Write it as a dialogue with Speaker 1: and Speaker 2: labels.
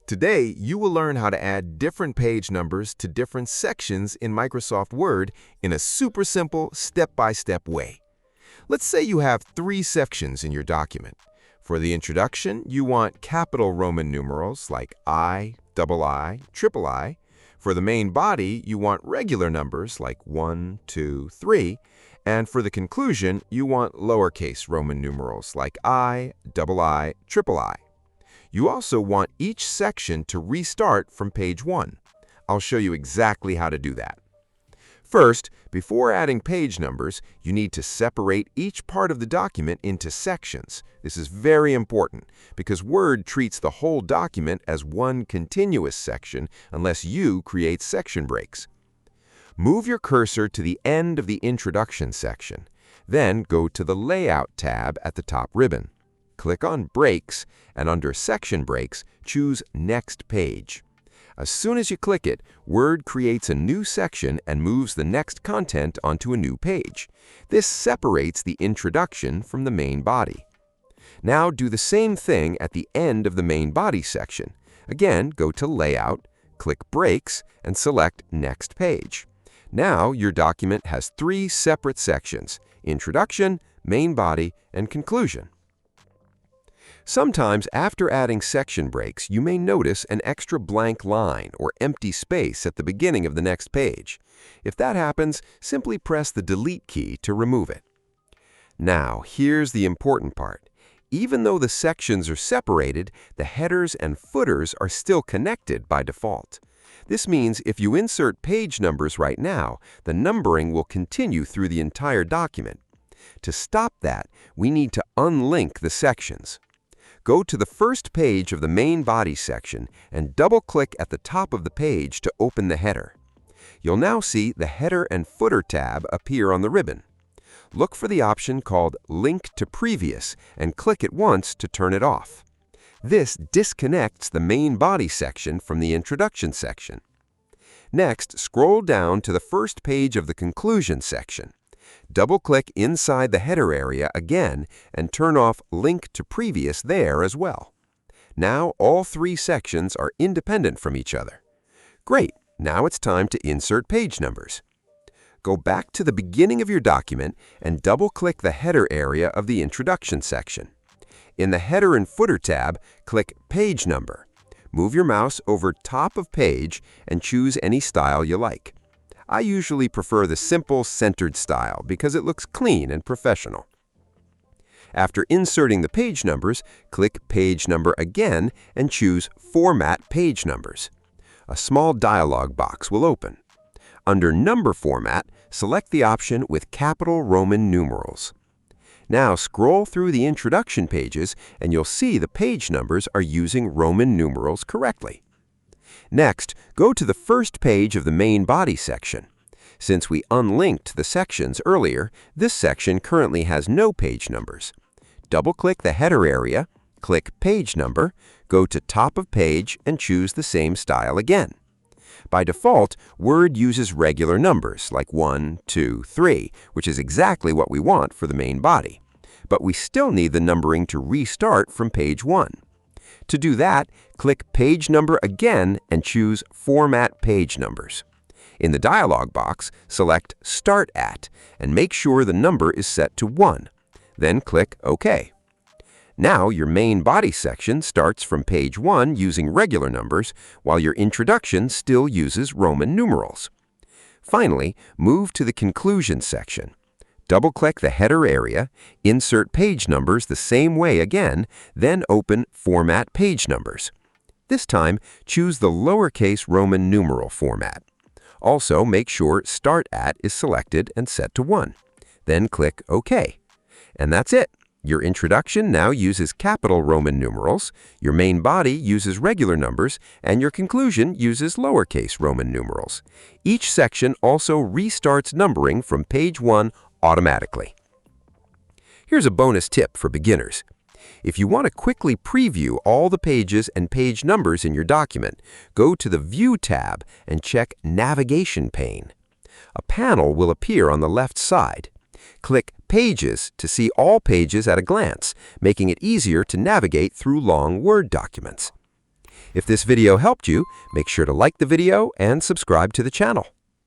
Speaker 1: Today, you will learn how to add different page numbers to different sections in Microsoft Word in a super simple, step-by-step way. Let's say you have 3 sections in your document. For the introduction, you want capital Roman numerals like I, double I, triple I. For the main body, you want regular numbers like 1, 2, 3. And for the conclusion, you want lowercase Roman numerals like I, double I, triple I. You also want each section to restart from page 1. I'll show you exactly how to do that. First, before adding page numbers, you need to separate each part of the document into sections. This is very important because Word treats the whole document as one continuous section unless you create section breaks. Move your cursor to the end of the Introduction section. Then go to the Layout tab at the top ribbon. Click on Breaks, and under Section Breaks, choose Next Page. As soon as you click it, Word creates a new section and moves the next content onto a new page. This separates the introduction from the main body. Now do the same thing at the end of the main body section. Again, go to Layout, click Breaks, and select Next Page. Now your document has 3 separate sections: Introduction, Main Body, and Conclusion. Sometimes, after adding section breaks, you may notice an extra blank line or empty space at the beginning of the next page. If that happens, simply press the Delete key to remove it. Now, here's the important part. Even though the sections are separated, the headers and footers are still connected by default. This means if you insert page numbers right now, the numbering will continue through the entire document. To stop that, we need to unlink the sections. Go to the first page of the main body section and double-click at the top of the page to open the header. You'll now see the Header and Footer tab appear on the ribbon. Look for the option called Link to Previous and click it once to turn it off. This disconnects the main body section from the introduction section. Next, scroll down to the first page of the conclusion section. Double-click inside the header area again and turn off Link to Previous there as well. Now all 3 sections are independent from each other. Great! Now it's time to insert page numbers. Go back to the beginning of your document and double-click the header area of the introduction section. In the Header and Footer tab, click Page Number. Move your mouse over top of page and choose any style you like. I usually prefer the simple centered style because it looks clean and professional. After inserting the page numbers, click Page Number again and choose Format Page Numbers. A small dialog box will open. Under Number Format, select the option with capital Roman numerals. Now scroll through the introduction pages and you'll see the page numbers are using Roman numerals correctly. Next, go to the first page of the main body section. Since we unlinked the sections earlier, this section currently has no page numbers. Double-click the header area, click Page Number, go to Top of Page and choose the same style again. By default, Word uses regular numbers like 1, 2, 3, which is exactly what we want for the main body. But we still need the numbering to restart from page 1. To do that, click Page Number again and choose Format Page Numbers. In the dialog box, select Start At and make sure the number is set to 1. Then click OK. Now your main body section starts from page 1 using regular numbers, while your introduction still uses Roman numerals. Finally, move to the conclusion section. Double-click the header area, insert page numbers the same way again, then open Format Page Numbers. This time, choose the lowercase Roman numeral format. Also, make sure Start At is selected and set to 1. Then click OK. And that's it. Your introduction now uses capital Roman numerals, your main body uses regular numbers, and your conclusion uses lowercase Roman numerals. Each section also restarts numbering from page 1 automatically. Here's a bonus tip for beginners. If you want to quickly preview all the pages and page numbers in your document, go to the View tab and check Navigation pane. A panel will appear on the left side. Click Pages to see all pages at a glance, making it easier to navigate through long Word documents. If this video helped you, make sure to like the video and subscribe to the channel.